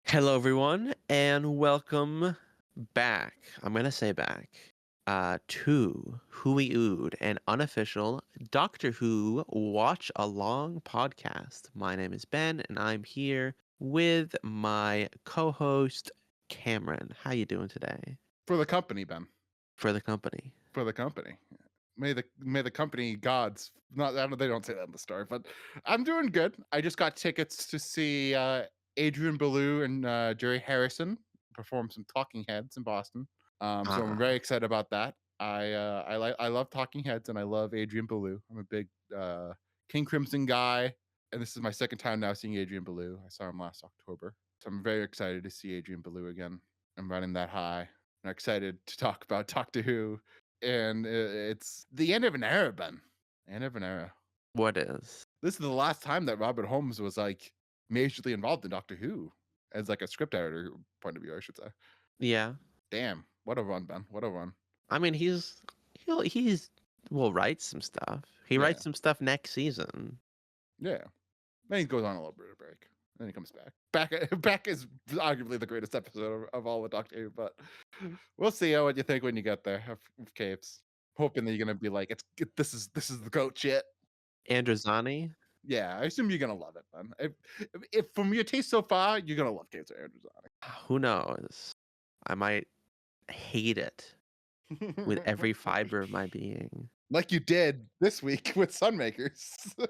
Hello, everyone, and welcome back. I'm going to say back to Hui Ood, an unofficial Doctor Who watch along podcast. My name is Ben, and I'm here with my co-host Cameron. How you doing today? For the company, Ben. For the company. For the company. May the company gods not I know they don't say that in the story, but I'm doing good. I just got tickets to see Adrian Belew and Jerry Harrison perform some Talking Heads in Boston. So I'm very Ah, excited about that. I love Talking Heads and I love Adrian Belew. I'm a big King Crimson guy, and this is my second time now seeing Adrian Belew. I saw him last October, so I'm very excited to see Adrian Belew again. I'm running that high. I'm excited to talk about Doctor Who, and it's the end of an era, Ben. End of an era. what is? This is the last time that Robert Holmes was like majorly involved in Doctor Who as like a script editor point of view, I should say. Yeah. Damn, what a run, Ben. What a run. I mean, he's will write some stuff. He Yeah, writes some stuff next season. yeah. Then he goes on a little bit of break. Then he comes back. Back is arguably the greatest episode of all of Doctor Who, but we'll see what you think when you get there of Capes. Hoping that you're gonna be like, this is the goat shit. Androzani? Yeah, I assume you're gonna love it, man. If from your taste so far, you're gonna love Cancer Androzani. Who knows? I might hate it with every fiber of my being. Like you did this week with Sunmakers. Or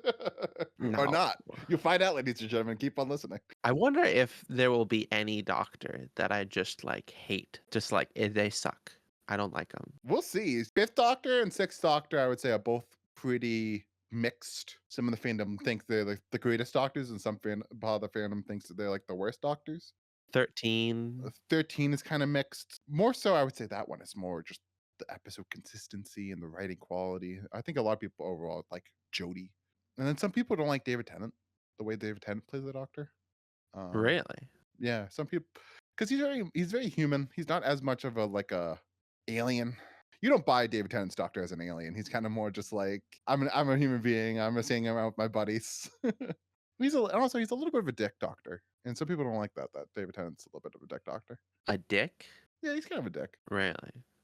No. not. You'll find out, ladies and gentlemen. Keep on listening. I wonder if there will be any doctor that I just like hate. Just like they suck. I don't like them. We'll see. Fifth Doctor and Sixth Doctor, I would say, are both pretty mixed. Some of the fandom thinks they're like the greatest doctors, and part of the fandom thinks that they're like the worst doctors. 13. 13 is kind of mixed. More so, I would say that one is more just the episode consistency and the writing quality. I think a lot of people overall like Jodie. And then some people don't like David Tennant, the way David Tennant plays the Doctor. Um, Really? yeah, some people, because he's very human. He's not as much of a alien. You don't buy David Tennant's Doctor as an alien. He's kind of more just like I'm a human being. I'm just hanging around with my buddies. And also he's a little bit of a dick doctor, and some people don't like that David Tennant's a little bit of a dick doctor. A dick? Yeah, he's kind of a dick. Really?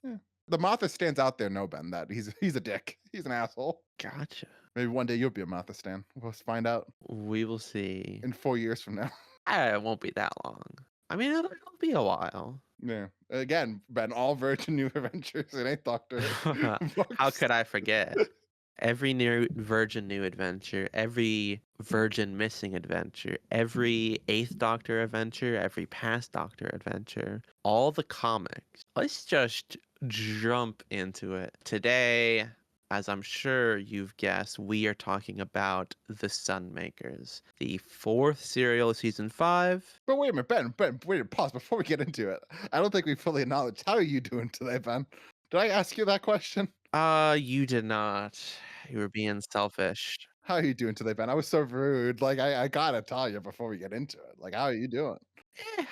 Yeah, the Martha stands out there. No, Ben, that he's a dick. He's an asshole. Gotcha. Maybe one day you'll be a Martha stan. We'll find out We will see. in 4 years from now. It won't be that long. I mean, it'll be a while. Yeah. Again, Ben, all Virgin New Adventures. It ain't Doctor How could I forget? Every new Virgin New Adventure, every Virgin Missing Adventure, every Eighth Doctor adventure, every Past Doctor adventure, all the comics. Let's just jump into it. Today, as I'm sure you've guessed, we are talking about The Sunmakers, the fourth serial of season 5. But wait a minute, Ben, wait a pause before we get into it. I don't think we fully acknowledged how are you doing today, Ben? Did I ask you that question? You did not. You were being selfish. How are you doing today, Ben? I was so rude. Like I gotta tell you before we get into it. Like, how are you doing?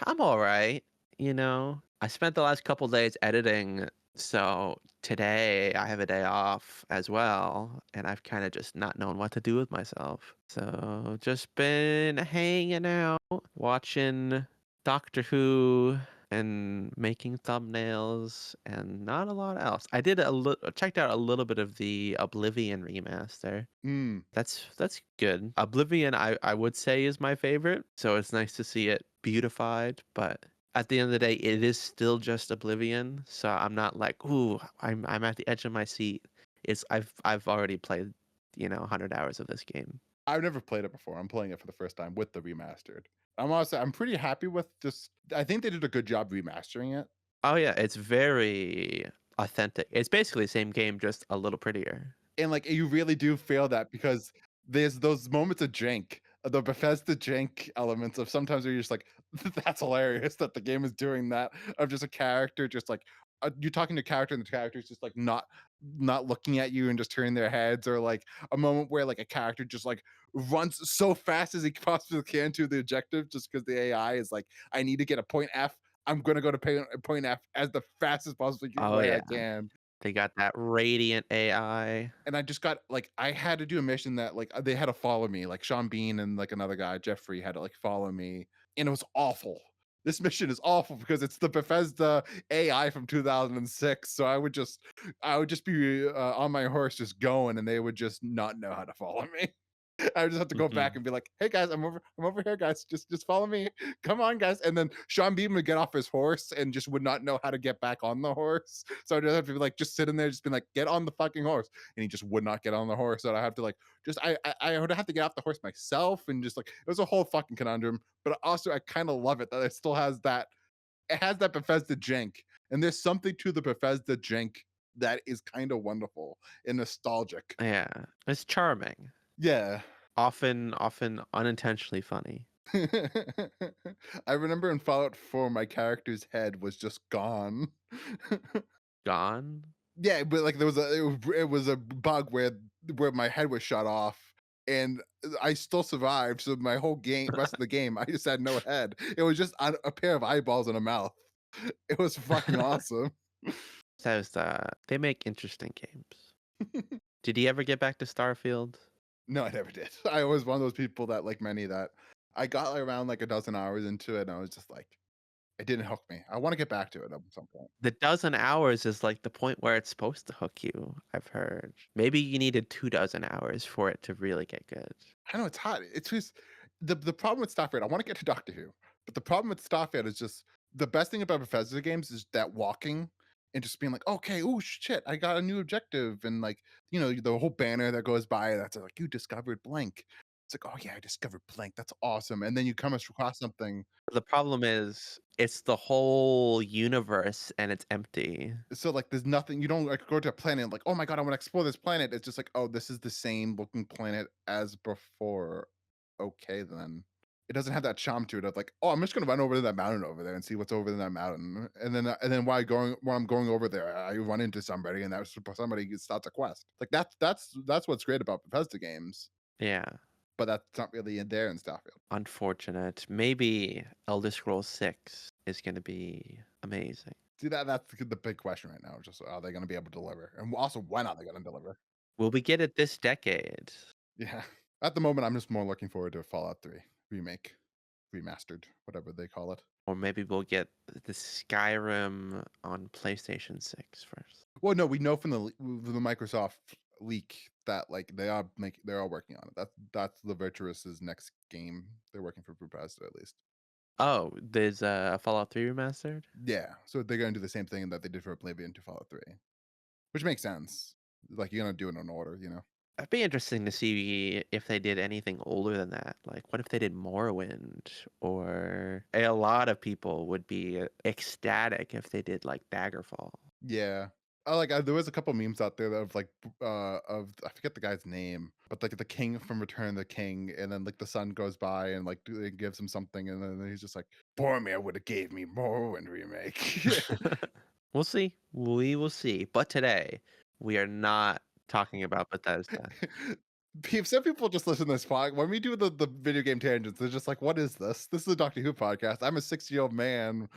I'm all right. I spent the last couple days editing, so today I have a day off as well, and I've kind of just not known what to do with myself. So just been hanging out, watching Doctor Who and making thumbnails and not a lot else. I did checked out a little bit of the Oblivion remaster. Hmm. That's good. Oblivion, I would say, is my favorite. So it's nice to see it beautified, but at the end of the day, it is still just Oblivion. So I'm not like, ooh, I'm at the edge of my seat. I've already played, 100 hours of this game. I've never played it before. I'm playing it for the first time with the remastered. I'm pretty happy with just I think they did a good job remastering it. Oh yeah, it's very authentic. It's basically the same game, just a little prettier. And like you really do feel that because there's those moments of jank, the Bethesda jank elements of sometimes where you're just like, that's hilarious that the game is doing that of just a character just like you're talking to a character and the character's just like not looking at you and just turning their heads, or like a moment where like a character just like runs so fast as he possibly can to the objective just because the AI is like, I need to get a point F. I'm gonna go to point F as the fastest possible Oh way I yeah, can. they got that radiant AI. And I just got like I had to do a mission that like they had to follow me, like Sean Bean and like another guy, Jeffrey, had to like follow me, and it was awful. this mission is awful because it's the Bethesda AI from 2006. So I would just be on my horse just going, and they would just not know how to follow me. I would just have to go back Mhm. and be like, "Hey guys, I'm over here, guys. Just follow me. Come on, guys." And then Sean Bean would get off his horse and just would not know how to get back on the horse. So I'd just have to be like, just sitting there, just being like, "Get on the fucking horse," and he just would not get on the horse. So I have to like, just I would have to get off the horse myself, and just like it was a whole fucking conundrum. But also, I kind of love it that it still has that. It has that Bethesda jank, and there's something to the Bethesda jank that is kind of wonderful and nostalgic. Yeah, it's charming, Yeah. often unintentionally funny. I remember in Fallout 4, my character's head was just gone. Gone? Yeah, but like there was it was a bug where my head was shut off, and I still survived. So my whole game, rest of the game, I just had no head. It was just a pair of eyeballs and a mouth. It was fucking awesome. Says they make interesting games. Did he ever get back to Starfield? No, I never did. I was one of those people that, like many, that I got around like a dozen hours into it, and I was just like, it didn't hook me. I want to get back to it at some point. The dozen hours is like the point where it's supposed to hook you, I've heard. Maybe you needed 2 dozen hours for it to really get good. I know it's hot. It's just the problem with Starfield. I want to get to Doctor Who, but the problem with Starfield is just the best thing about Bethesda games is that walking and just being like, okay, oh shit, I got a new objective, and like the whole banner that goes by that's like you discovered blank. It's like, oh yeah, I discovered blank. That's awesome. And then you come across something. The problem is it's the whole universe and it's empty. So like there's nothing, you don't like go to a planet and like, oh my god, I want to explore this planet. It's just like, oh, this is the same looking planet as before. Okay, then. It doesn't have that charm to it of like, oh, I'm just gonna run over to that mountain over there and see what's over in that mountain. And then while I'm going over there, I run into somebody, and somebody starts a quest. Like that's what's great about Bethesda games, Yeah, but that's not really in there in Starfield. unfortunate. Maybe Elder Scrolls 6 is gonna be amazing. See, that's the big question right now. Just are they gonna be able to deliver? And also when are they gonna deliver? Will we get it this decade? Yeah. At the moment, I'm just more looking forward to Fallout 3 remake, remastered, whatever they call it. Or maybe we'll get the Skyrim on PlayStation 6 first. Well, no, we know from the Microsoft leak that like they're all working on it. That's the Virtuous's next game. They're working for Bethesda at least. Oh, there's a Fallout 3 remastered? Yeah, so they're gonna do the same thing that they did for Oblivion to Fallout 3, which makes sense. Like you're gonna do it in order. It'd be interesting to see if they did anything older than that. Like, what if they did Morrowind? Or a lot of people would be ecstatic if they did like Daggerfall. Yeah. There was a couple memes out there of like of I forget the guy's name, but like the king from Return of the King, and then like the son goes by and like it gives him something, and then he's just like, Boromir would have gave me Morrowind remake. We'll see. We will see. But today, we are not talking about Bethesda. Some people just listen to this podcast. When we do the video game tangents, they're just like, what is this? This is a Doctor Who podcast. I'm a 60-year-old man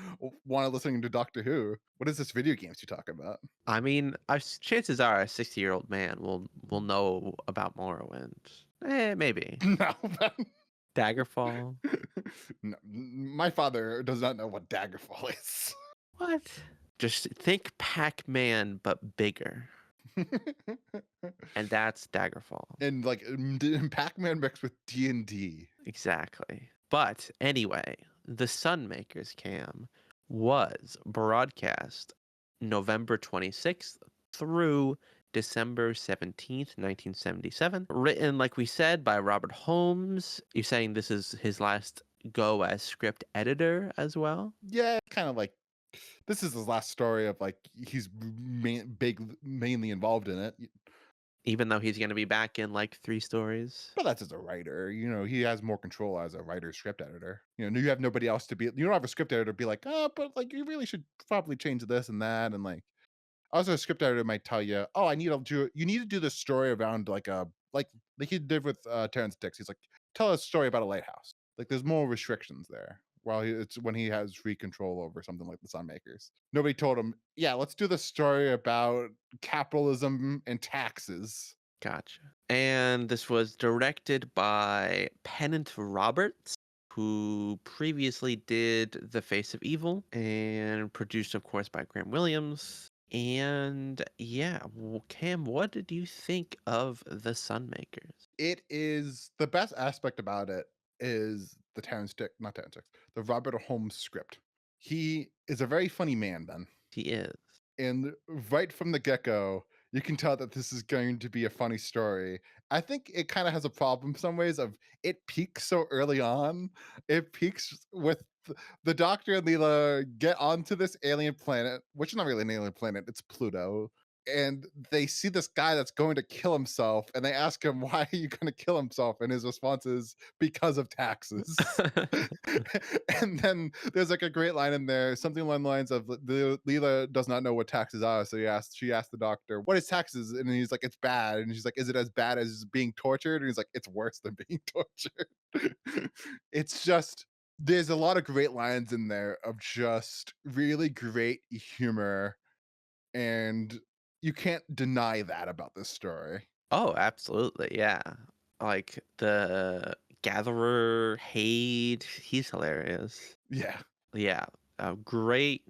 wanted listening to Doctor Who. What is this video games you talk about? I mean, chances are a 60-year-old man will know about Morrowind. Maybe. No. Daggerfall? No, my father does not know what Daggerfall is. What? Just think Pac-Man, but bigger. And that's Daggerfall. And like Pac-Man mixed with D&D. Exactly. But anyway, the Sunmakers cam was broadcast November 26th through December 17th, 1977. Written, like we said, by Robert Holmes. You're saying this is his last go as script editor as well? Yeah, kind of like this is his last story of like he's mainly involved in it. Even though he's going to be back in like 3 stories? But that's as a writer, he has more control as a writer script editor. You have nobody else to be. You don't have a script editor be like, oh, but like you really should probably change this and that, and like also a script editor might tell you, oh, you need to do this story around like he did with Terrence Dix. He's like, tell a story about a lighthouse. Like there's more restrictions there. While it's when he has free control over something like the Sunmakers. Nobody told him, yeah, let's do the story about capitalism and taxes. Gotcha. And this was directed by Pennant Roberts, who previously did The Face of Evil and produced, of course, by Graham Williams. And yeah, well, Cam, what did you think of The Sunmakers? It is the best aspect about it is the Terrence Dick, not Terrence Dicks, the Robert Holmes script. He is a very funny man, Ben. He is. And right from the get-go, you can tell that this is going to be a funny story. I think it kind of has a problem some ways of it peaks so early on. It peaks with the Doctor and Leela get onto this alien planet, which is not really an alien planet, it's Pluto. And they see this guy that's going to kill himself, and they ask him, "Why are you going to kill himself?" And his response is, "Because of taxes." And then there's like a great line in there, something along the lines of the Leela does not know what taxes are, so she asked the doctor, "What is taxes?" And he's like, "It's bad." And she's like, "Is it as bad as being tortured?" And he's like, "It's worse than being tortured." It's just there's a lot of great lines in there of just really great humor, and you can't deny that about this story. Oh, absolutely. Yeah. Like the gatherer, Hade, he's hilarious. Yeah. Yeah, a great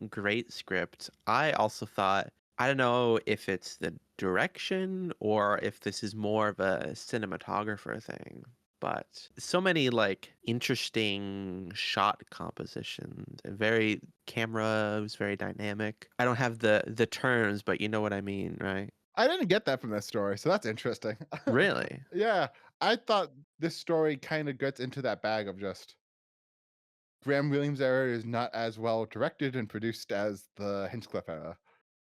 script. I also thought, I don't know if it's the direction or if this is more of a cinematographer thing, but so many like interesting shot compositions and very camera was very dynamic. I don't have the terms, but you know what I mean, right? I didn't get that from this story, so that's interesting. Really? Yeah, I thought this story kind of gets into that bag of just Graham Williams' era is not as well directed and produced as the Hinchcliffe era.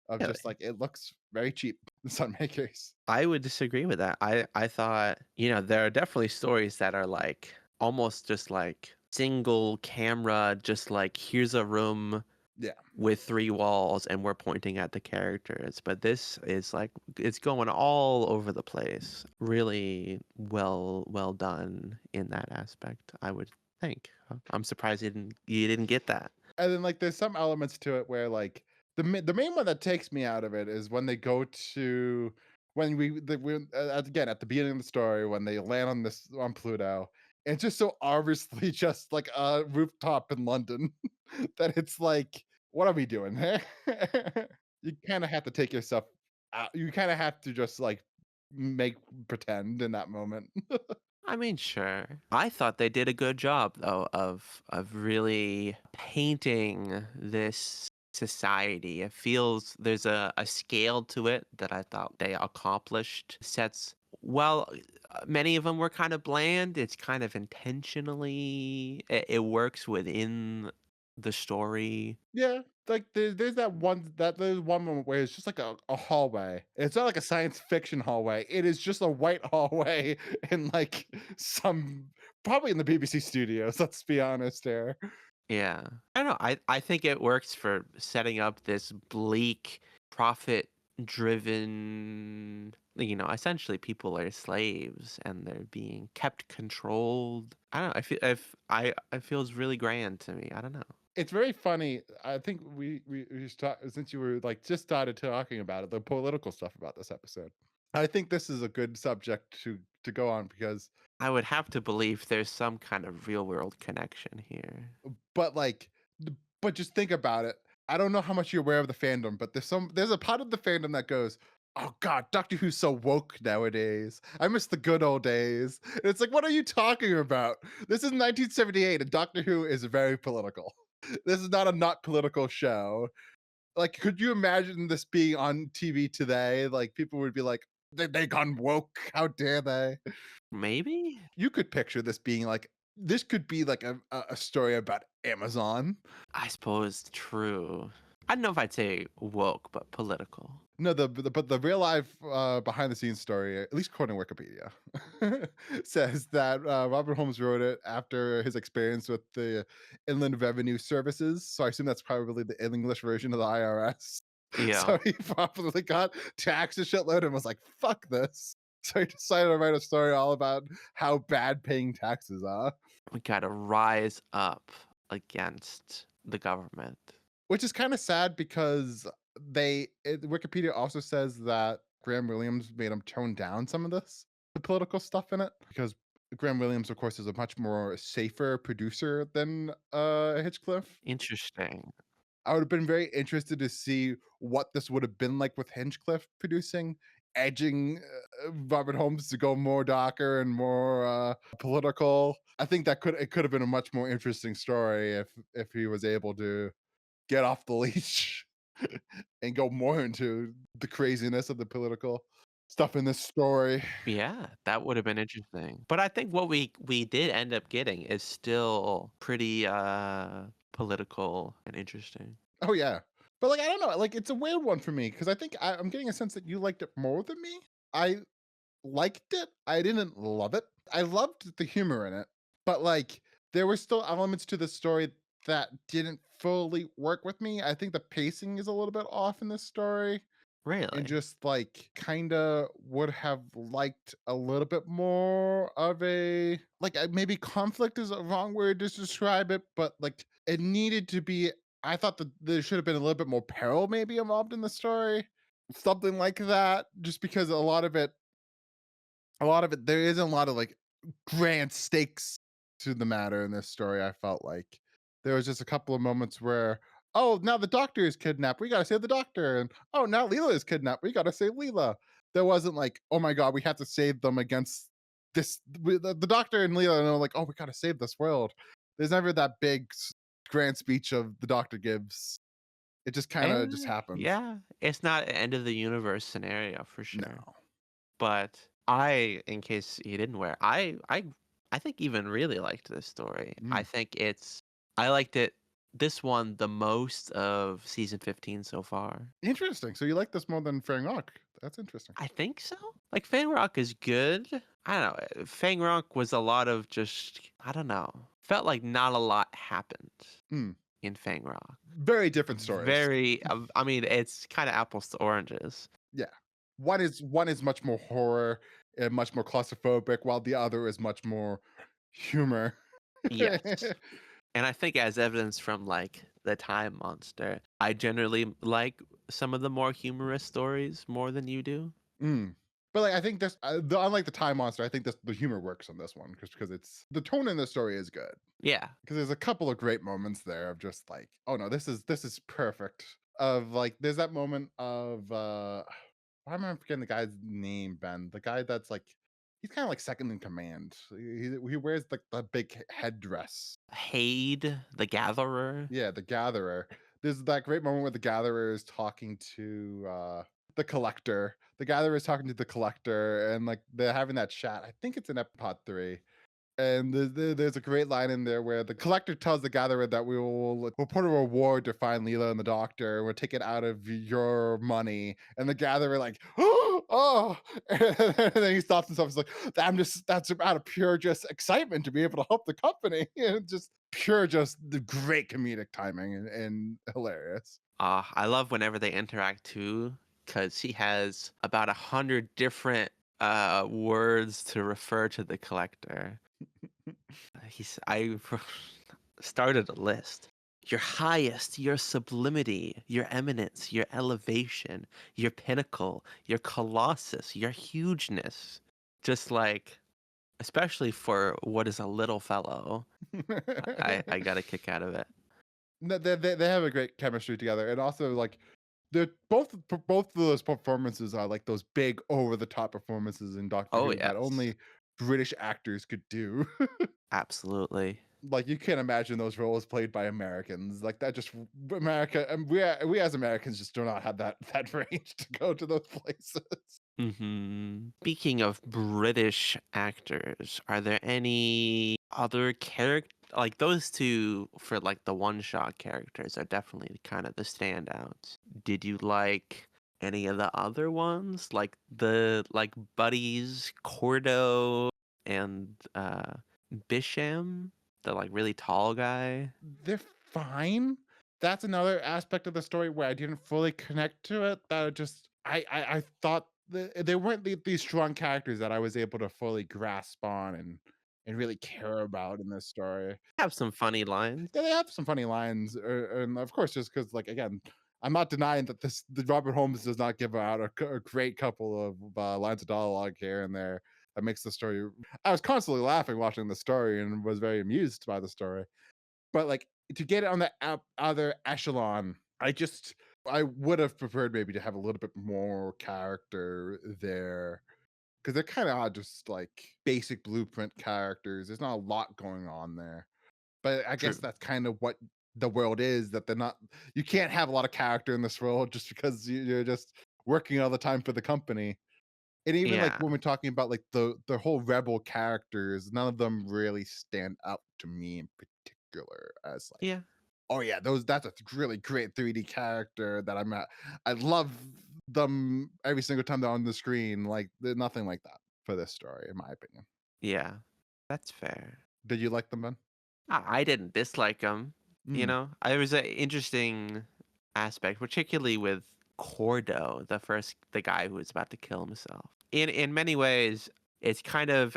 Of just Really? like it looks very cheap. The Sunmakers. I would disagree with that. I thought, there are definitely stories that are like almost just like single camera, just like here's a room Yeah, with three walls and we're pointing at the characters. But this is like it's going all over the place. Really well done in that aspect, I would think. I'm surprised you didn't get that. and then like there's some elements to it where like the main one that takes me out of it is when they go to when again at the beginning of the story when they land on this on Pluto. And it's just so obviously just like a rooftop in London that it's like, what are we doing there? You kind of have to take yourself out. You kind of have to just like make pretend in that moment. I mean, sure. I thought they did a good job though of really painting this society. It feels there's a scale to it that I thought they accomplished. Sets well, many of them were kind of bland. It's kind of intentionally it works within the story. Yeah, like there's there's one moment where it's just like a hallway. It's not like a science fiction hallway. It is just a white hallway in like some probably in the BBC studios. Let's be honest here. Yeah. I don't know. I think it works for setting up this bleak, profit driven, essentially people are slaves and they're being kept controlled. I don't know. I feel if I it feels really grand to me. I don't know. It's very funny. I think we just since you were like just started talking about it, the political stuff about this episode. I think this is a good subject to go on because I would have to believe there's some kind of real world connection here. but like but just think about it. I don't know how much you're aware of the fandom, but there's a part of the fandom that goes, "Oh God, Doctor Who's so woke nowadays. I miss the good old days." And it's like, what are you talking about? This is 1978, and Doctor Who is very political. This is not a not political show. Like, could you imagine this being on TV today? Like, people would be like, they gone woke. How dare they? Maybe? You could picture this being like this could be like a story about Amazon. I suppose true. I don't know if I'd say woke, but political. No, but the real life behind the scenes story, at least according to Wikipedia, says that Robert Holmes wrote it after his experience with the Inland Revenue Services. So I assume that's probably the English version of the IRS. Yeah. So he probably got taxed a shitload and was like, "Fuck this." So he decided to write a story all about how bad paying taxes are. We gotta rise up against the government. Which is kind of sad because Wikipedia also says that Graham Williams made him tone down some of the political stuff in it because Graham Williams, of course, is a much more safer producer than Hitchcliff. Interesting. I would have been very interested to see what this would have been like with Hinchcliffe producing, edging Robert Holmes to go more darker and more political. I think that could have been a much more interesting story if he was able to get off the leash and go more into the craziness of the political stuff in this story. Yeah, that would have been interesting. But I think what we did end up getting is still pretty political and interesting. Oh yeah. But like I don't know, like it's a weird one for me because I think I'm getting a sense that you liked it more than me. I liked it. I didn't love it. I loved the humor in it, but like there were still elements to the story that didn't fully work with me. I think the pacing is a little bit off in this story and Really? just like kind of would have liked a little bit more of a like maybe conflict is a wrong word to describe it, but like it needed to be. I thought that there should have been a little bit more peril maybe involved in the story, something like that, just because a lot of it there isn't a lot of like grand stakes to the matter in this story. I felt like there was just a couple of moments where, oh, now the doctor is kidnapped, we gotta save the doctor, and oh, now Leela is kidnapped, we gotta save Leela. There wasn't like, oh my god, we have to save them against the doctor and Leela, and they're like, oh, we gotta save this world. There's never that big grand speech of the doctor gives. It just kind of just happens. Yeah, it's not an end of the universe scenario for sure. No. But in case you didn't wear, I think even really liked this story. Mm. I liked it this one the most of season 15 so far. Interesting. So you like this more than Fang Rock? That's interesting. I think so. Like Fang Rock is good. I don't know. Fang Rock was a lot of just I don't know. Felt like not a lot happened Mm. in Fang Rock. Very different stories. Very I mean it's kind of apples to oranges. Yeah. One is much more horror and much more claustrophobic, while the other is much more humor. Yes. And I think as evidence from like the Time Monster, I generally like some of the more humorous stories more than you do. Mm. But like I think this, unlike the Time Monster, I think this the humor works on this one because it's the tone in the story is good. Yeah. Because there's a couple of great moments there of just like, oh no, this is perfect. Of like, there's that moment of why am I forgetting the guy's name, Ben? The guy that's like he's kind of like second in command. He wears like the big headdress. Haid, the Gatherer. Yeah, the gatherer. There's that great moment where the gatherer is talking to the collector. The gatherer is talking to the collector and like they're having that chat. I think it's in episode 3. And there's a great line in there where the collector tells the gatherer that we'll put a reward to find Leela and the doctor. We'll take it out of your money. And the gatherer like, oh, and then he stops himself. He's like, that's out of pure just excitement to be able to help the company. Just pure, just the great comedic timing and hilarious. I love whenever they interact too, because he has about 100 different words to refer to the collector. I started a list. Your highest, your sublimity, your eminence, your elevation, your pinnacle, your colossus, your hugeness. Just like, especially for what is a little fellow, I got a kick out of it. No, they have a great chemistry together, and also like they're both of those performances are like those big over the top performances in Doctor Oh Who that yes, only British actors could do. absolutely. Like you can't imagine those roles played by Americans. Like that just America and we as Americans just do not have that range to go to those places. Speaking of British actors, are there any other character like those two for like the one shot characters are definitely kind of the standouts. Did you like any of the other ones? Like the like buddies, Cordo and Bisham, the like really tall guy? They're fine. That's another aspect of the story where I didn't fully connect to it. That I just I thought they weren't these strong characters that I was able to fully grasp on and really care about in this story. Have some funny lines. Yeah, they have some funny lines, and of course, just because like again, I'm not denying that the Robert Holmes does not give out a great couple of lines of dialogue here and there. that makes the story. I was constantly laughing watching the story and was very amused by the story. But like to get it on the other echelon, I would have preferred maybe to have a little bit more character there because they're kind of just like basic blueprint characters. There's not a lot going on there. But I guess True. that's kind of what the world is, that they're not you can't have a lot of character in this world just because you're just working all the time for the company. And even like Yeah. when we're talking about like the whole rebel characters, none of them really stand out to me in particular as like, Yeah. oh yeah, those that's a really great 3D character that I'm at. I love them every single time they're on the screen. Like there's nothing like that for this story, in my opinion. Yeah. That's fair. Did you like them, Ben? I didn't dislike him. Mm, It was an interesting aspect, particularly with Cordo, the guy who was about to kill himself. In many ways, it's kind of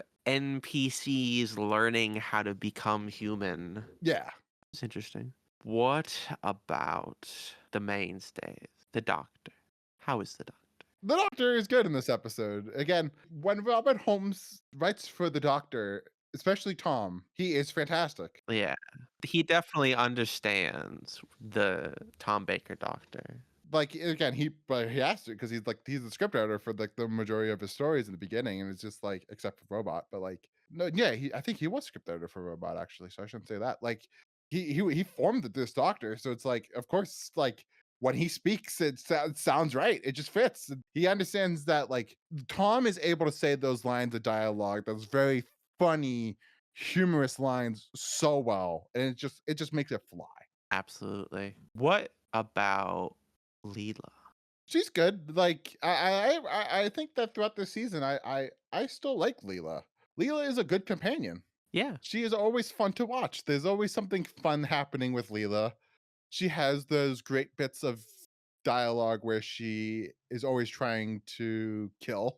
NPCs learning how to become human. yeah. It's interesting. What about the mainstays? The doctor. How is the doctor? The Doctor is good in this episode. Again, when Robert Holmes writes for the Doctor, especially Tom, he is fantastic. Yeah. He definitely understands the Tom Baker doctor. Like again, he has to because he's the script editor for like the majority of his stories in the beginning, and it's just like except for Robot, but like no, yeah, I think he was script editor for Robot actually, so I shouldn't say that. Like he formed this Doctor, so it's like of course like when he speaks, sounds right. It just fits. He understands that like Tom is able to say those lines of dialogue, those very funny, humorous lines so well, and it just makes it fly. Absolutely. What about Leela? She's good. Like I think that throughout the season, I still like Leela. Leela is a good companion. Yeah. She is always fun to watch. There's always something fun happening with Leela. She has those great bits of dialogue where she is always trying to kill.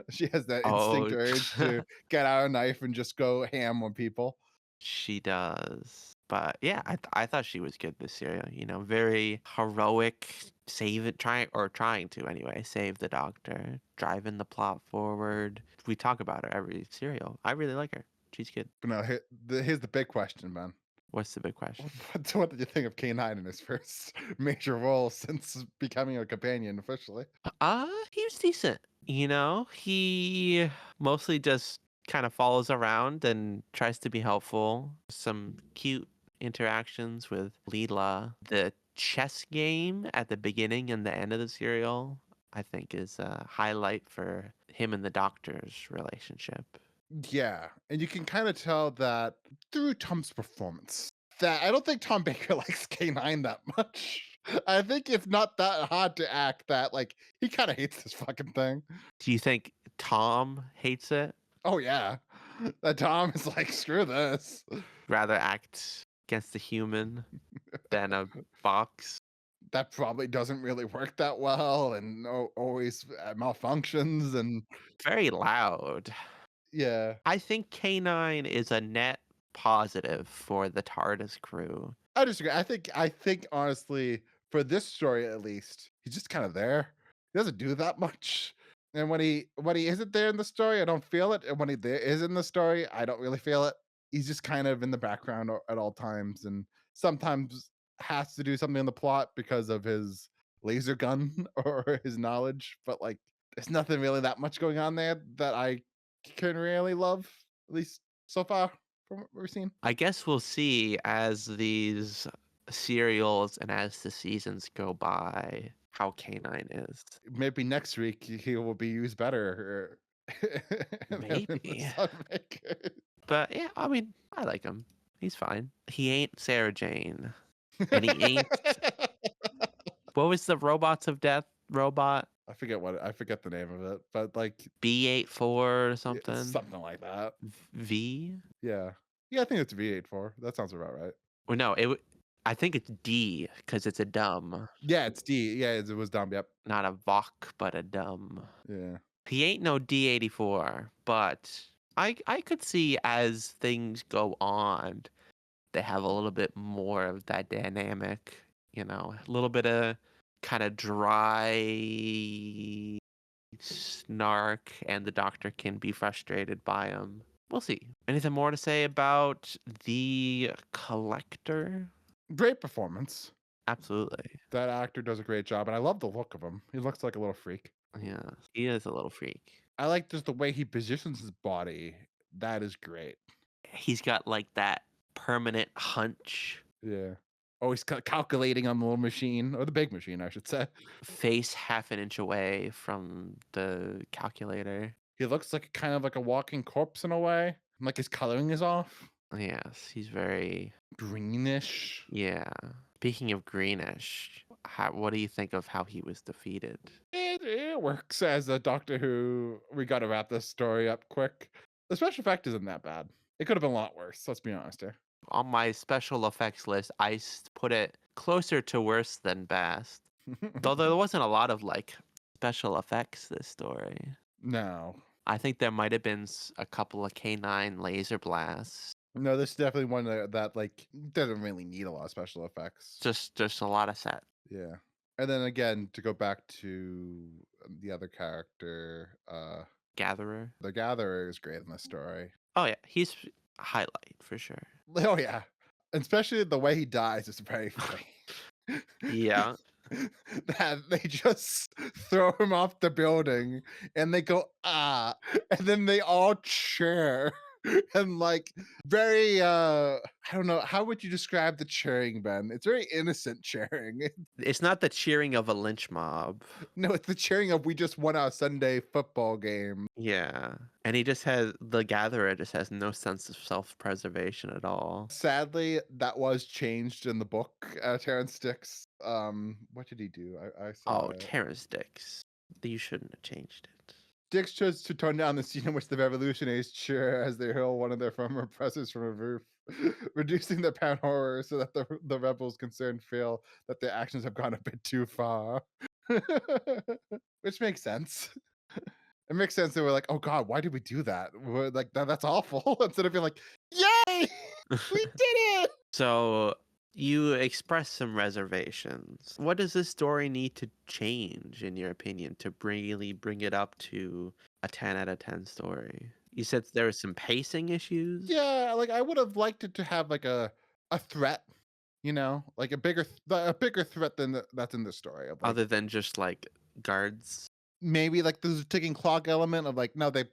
She has that instinct Oh, urge to get out a knife and just go ham on people. she does. But yeah, I thought she was good this year. Very heroic, trying to anyway, save the doctor, driving the plot forward. We talk about her every serial. I really like her. She's good. But no, here's the big question, man. What's the big question? What did you think of K9 in his first major role since becoming a companion officially? He was decent. He mostly just kind of follows around and tries to be helpful. Some cute interactions with Leela. The chess game at the beginning and the end of the serial, I think, is a highlight for him and the doctor's relationship. Yeah, and you can kind of tell that through Tom's performance. That I don't think Tom Baker likes K9 that much. I think it's not that hard to act that like he kind of hates this fucking thing. Do you think Tom hates it? Oh yeah, that Tom is like screw this. Rather act against a human than a box? That probably doesn't really work that well, and always malfunctions, and Very loud. yeah. I think K9 is a net positive for the TARDIS crew. I disagree. I think honestly, for this story at least, he's just kind of there. He doesn't do that much. And when he isn't there in the story, I don't feel it. And when he there is in the story, I don't really feel it. He's just kind of in the background at all times, and sometimes has to do something in the plot because of his laser gun or his knowledge. But like, there's nothing really that much going on there that I can really love, at least so far from what we've seen. I guess we'll see as these serials and as the seasons go by how K9 is. Maybe next week he will be used better than in the Maybe. Sunmaker. But yeah, I mean, I like him. He's fine. He ain't Sarah Jane. And he ain't. What was the Robots of Death robot? I forget the name of it, but like B84 or it's something? something like that. V? Yeah. Yeah, I think it's V84. That sounds about right. Or no, I think it's D because it's a dumb. Yeah, it's D. Yeah, it was dumb. Yep. Not a Vok, but a dumb. Yeah. He ain't no D84, but I could see as things go on, they have a little bit more of that dynamic, a little bit of kind of dry snark and the doctor can be frustrated by him. We'll see. Anything more to say about the collector? Great performance. Absolutely. That actor does a great job, and I love the look of him. He looks like a little freak. Yeah, he is a little freak. I like just the way he positions his body. That is great. He's got like that permanent hunch, Yeah. Oh, he's calculating on the little machine, or the big machine, I should say. face half an inch away from the calculator. He looks like kind of like a walking corpse in a way. Like his coloring is off. Yes, he's very, Greenish. yeah. Speaking of greenish, what do you think of how he was defeated? It works as a Doctor Who. We got to wrap this story up quick. The special effect isn't that bad. It could have been a lot worse. Let's be honest here. On my special effects list, put it closer to worse than best. Though there wasn't a lot of like special effects this story. No, I think there might have been a couple of canine laser blasts. no, this is definitely one that like doesn't really need a lot of special effects. Just a lot of set. Yeah, and then again to go back to the other character, Gatherer. the Gatherer is great in this story. Oh yeah, he's a highlight for sure. Oh yeah, especially the way he dies is very funny. Yeah. That they just throw him off the building and they go and then they all cheer and like very I don't know, how would you describe the cheering, Ben? It's very innocent cheering. It's not the cheering of a lynch mob. No, it's the cheering of we just won our Sunday football game. Yeah. And the gatherer just has no sense of self-preservation at all. Sadly, that was changed in the book. Terrence Dicks, what did he do? I saw Oh, it. Terrence Dicks. You shouldn't have changed it. Dix chose to tone down the scene in which the revolutionaries cheer as they hurl one of their former oppressors from a roof, reducing the apparent horror so that the rebels concerned feel that their actions have gone a bit too far. Which makes sense. It makes sense that we're like, oh God, why did we do that? We're like, that's awful. Instead of being like, yay, we did it. So you expressed some reservations. What does this story need to change, in your opinion, to really bring it up to a 10 out of 10 story? You said there were some pacing issues, Yeah, like I would have liked it to have like a threat, like a bigger threat than that's in the story of like other than just like guards. maybe like there's a ticking clock element of like no the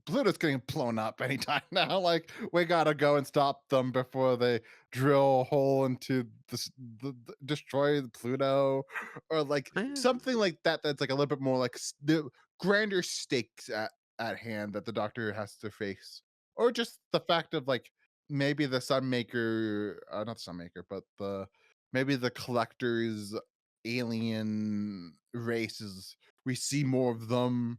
Pluto's getting blown up anytime now, like we gotta go and stop them before they drill a hole into destroy the Pluto, or like Eh, something like that that's like a little bit more like the grander stakes at hand that the Doctor has to face, or just the fact of like maybe the Sunmaker, not Sunmaker, but the maybe the Collector's alien races, we see more of them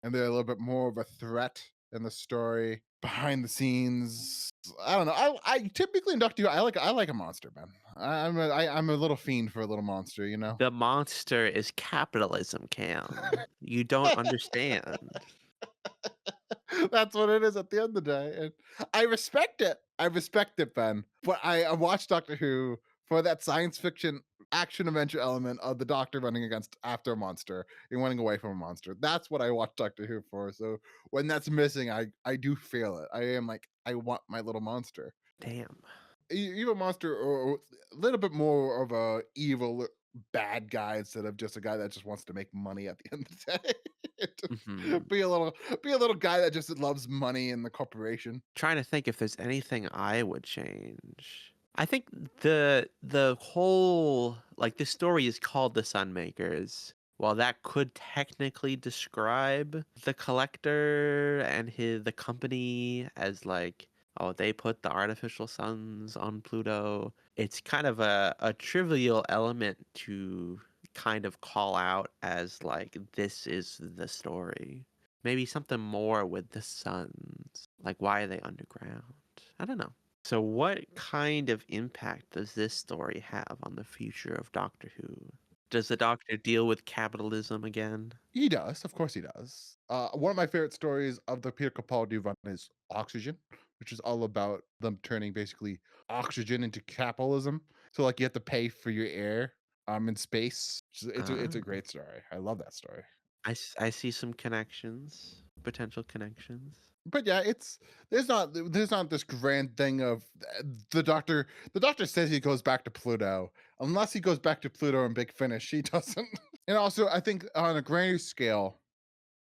and they're a little bit more of a threat in the story behind the scenes. I don't know. I typically in Doctor Who, I like a monster, man. I'm a little fiend for a little monster, you know. the monster is capitalism, Cam. You don't understand. That's what it is at the end of the day. And I respect it. I respect it, Ben. But I watched Doctor Who for that science fiction action adventure element of the Doctor running against after a monster and running away from a monster. That's what I watch Doctor Who for. So when that's missing, I do feel it. I am like, I want my little monster. Damn. Evil monster, or a little bit more of a evil bad guy instead of just a guy that just wants to make money at the end of the day. Hmm. Just be a little guy that just loves money and the corporation. Trying to think if there's anything I would change. I think the whole like this story is called The Sunmakers. While that could technically describe the collector and the company as like, oh, they put the artificial suns on Pluto. It's kind of a trivial element to kind of call out as like this is the story. Maybe something more with the suns. Like why are they underground? I don't know. So, what kind of impact does this story have on the future of Doctor Who? Does the Doctor deal with capitalism again? He does, of course he does. One of my favorite stories of the Peter Capaldi run is Oxygen, which is all about them turning basically oxygen into capitalism. So like you have to pay for your air in space. It's a Uh, great story. I love that story. I see some connections, potential connections. But yeah, it's there's not this grand thing of the doctor says he goes back to Pluto. Unless he goes back to Pluto in Big Finish, he doesn't. And also I think on a grander scale,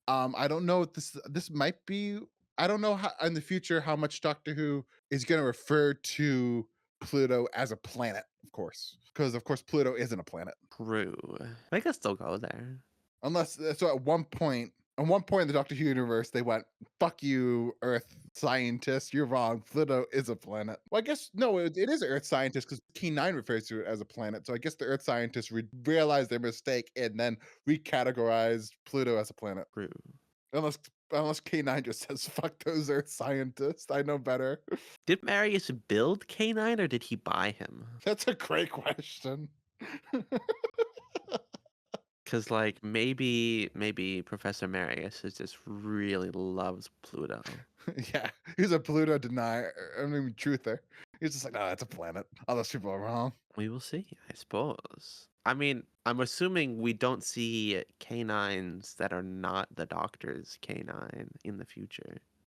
I don't know if this might be I don't know how in the future how much Doctor Who is gonna refer to Pluto as a planet, of course. Because of course Pluto isn't a planet. True. They could still go there. Unless so at one point in the Doctor Who universe, they went, "Fuck you, Earth scientists! You're wrong. Pluto is a planet." Well, I guess no, it is Earth scientists because Key 9 refers to it as a planet. So I guess the Earth scientists realized their mistake and then recategorized Pluto as a planet. True. Unless unless K9 just says, "Fuck those Earth scientists. I know better." Did Marius build K9 or did he buy him? That's a great question. Because like maybe Professor Marius is just really loves Pluto. Yeah, he's a Pluto denier. I mean, truther. He's just like, "No, that's a planet. All those people are wrong." We will see, I suppose. I mean, I'm assuming we don't see canines that are not the Doctor's canine in the future.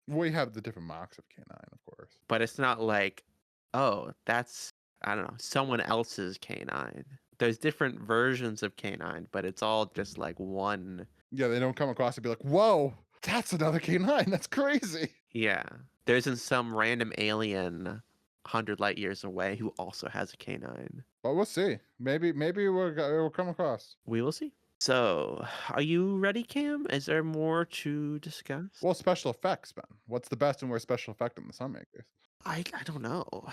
We have the different marks of K9, of course. But it's not like, oh, that's, I don't know, someone else's canine. There's different versions of canine, but it's all just like one. Yeah, they don't come across and be like, "Whoa, that's another K9. That's crazy." Yeah. There isn't some random alien 100 light years away who also has a canine. But we'll see. Maybe we'll come across. We will see. So, are you ready, Cam? Is there more to discuss? Well, special effects, Ben. What's the best and worst special effect in the Sunmakers? I don't know.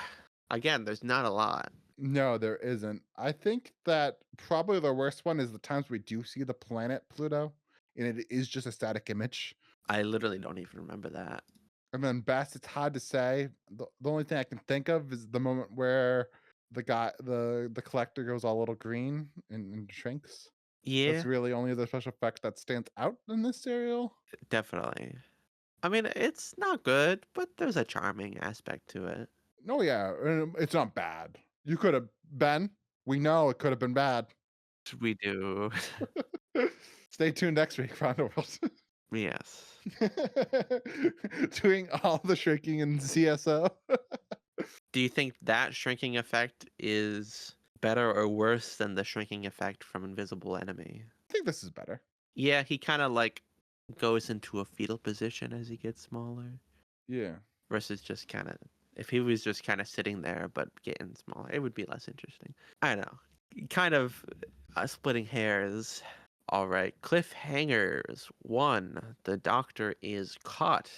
Again, there's not a lot. No, there isn't. I think that probably the worst one is the times we do see the planet Pluto, and it is just a static image. I literally don't even remember that. And then best, it's hard to say. The only thing I can think of is the moment where the collector goes all little green and shrinks. That's Yeah, really only the special effect that stands out in this serial. definitely. I mean, it's not good, but there's a charming aspect to it. Oh yeah, it's not bad. You could have been. We know it could have been bad. We do. Stay tuned next week for Underworld. Yes. Doing all the shrinking in CSO. Do you think that shrinking effect is better or worse than the shrinking effect from Invisible Enemy? I think this is better. Yeah, he kind of like goes into a fetal position as he gets smaller Yeah. versus just kind of if he was just kind of sitting there but getting smaller, it would be less interesting. I don't know. Kind of splitting hairs. All right, Cliffhangers. 1. The Doctor is caught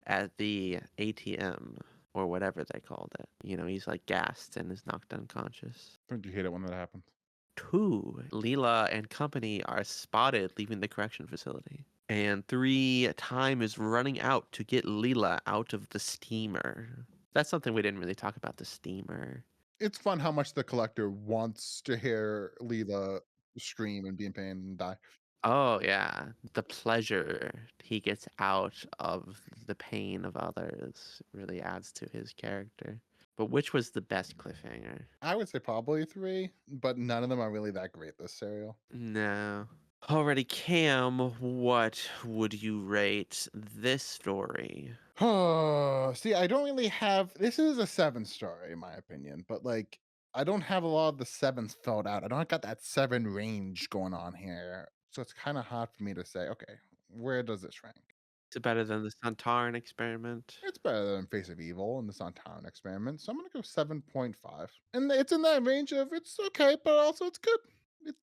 at the ATM or whatever they called it. You know, he's like gassed and is knocked unconscious. Don't you hate it when that happens? 2. Leela and company are spotted leaving the correction facility. And 3. Time is running out to get Leela out of the steamer. That's something we didn't really talk about, the steamer. It's fun how much the collector wants to hear Leela scream and be in pain and die. Oh, yeah. The pleasure he gets out of the pain of others really adds to his character. But which was the best cliffhanger? I would say probably 3, but none of them are really that great this serial. No. Already, Cam, what would you rate this story? See, I don't really have this is a 7 story in my opinion, but like I don't have a lot of the 7s filled out. I don't got that 7 range going on here. So it's kind of hard for me to say, okay, where does this rank? Is it better than the Santarin experiment? It's better than Face of Evil and the Santown experiment. So I'm gonna go 7.5. And it's in that range of it's okay, but also it's good.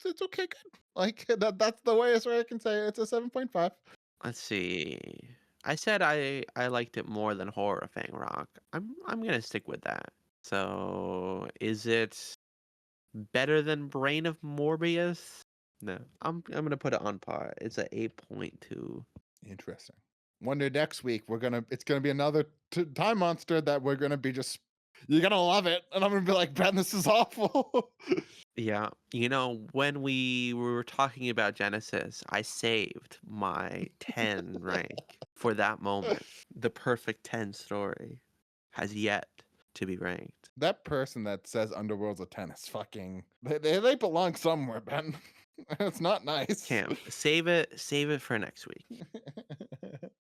It's okay good. Like that's the way as I can say it's a 7.5. Let's see. I said I liked it more than Horror Fang Rock. I'm gonna stick with that. So is it better than Brain of Morbius? No, I'm gonna put it on par. It's a 8.2. Interesting. Wonder next week it's gonna be another time monster that we're gonna be just you're gonna love it, and I'm gonna be like, Ben, this is awful. Yeah, you know, when we were talking about Genesis, I saved my 10 rank for that moment. The perfect 10 story has yet to be ranked. That person that says Underworld's a 10 is fucking they belong somewhere, Ben. It's not nice. Cam, save it for next week.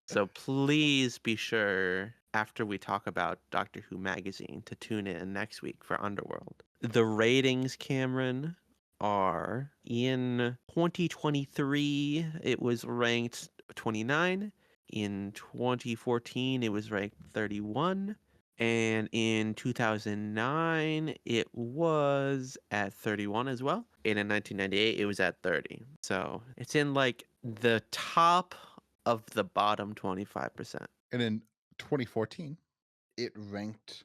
So please be sure after we talk about Doctor Who magazine to tune in next week for Underworld. The ratings, Cameron, are in 2023 it was ranked 29, in 2014 it was ranked 31, and in 2009 it was at 31 as well, and in 1998 it was at 30. So it's in like the top of the bottom 25%. And in 2014, it ranked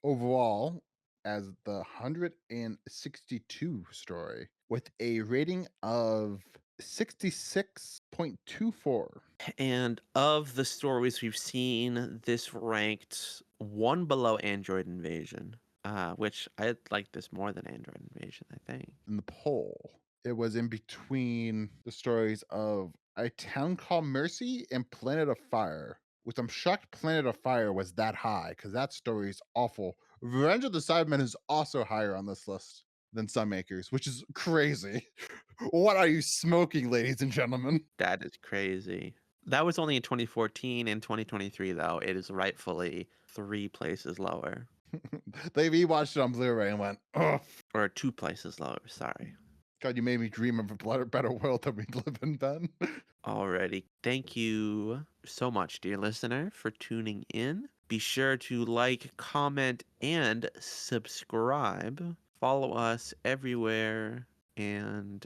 overall as the 162 story with a rating of 66.24. And of the stories we've seen, this ranked one below Android Invasion, which I like this more than Android Invasion, I think. In the poll. It was in between the stories of A Town Called Mercy and Planet of Fire, which I'm shocked Planet of Fire was that high because that story is awful. Revenge of the Cybermen is also higher on this list than Sunmakers, which is crazy. What are you smoking, ladies and gentlemen? That is crazy. That was only in 2014. In 2023, though, it is rightfully 3 places lower. They rewatched it on Blu-ray and went, "Oh, Or 2 places lower, sorry. God, you made me dream of a better world that we live in, Ben." Alrighty. Thank you so much, dear listener, for tuning in. Be sure to like, comment, and subscribe. Follow us everywhere and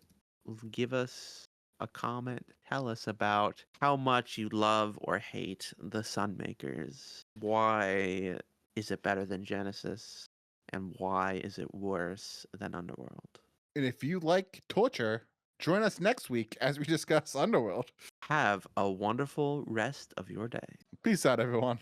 give us a comment. Tell us about how much you love or hate the Sunmakers. Why is it better than Genesis? And why is it worse than Underworld? And if you like torture, join us next week as we discuss Underworld. Have a wonderful rest of your day. Peace out, everyone.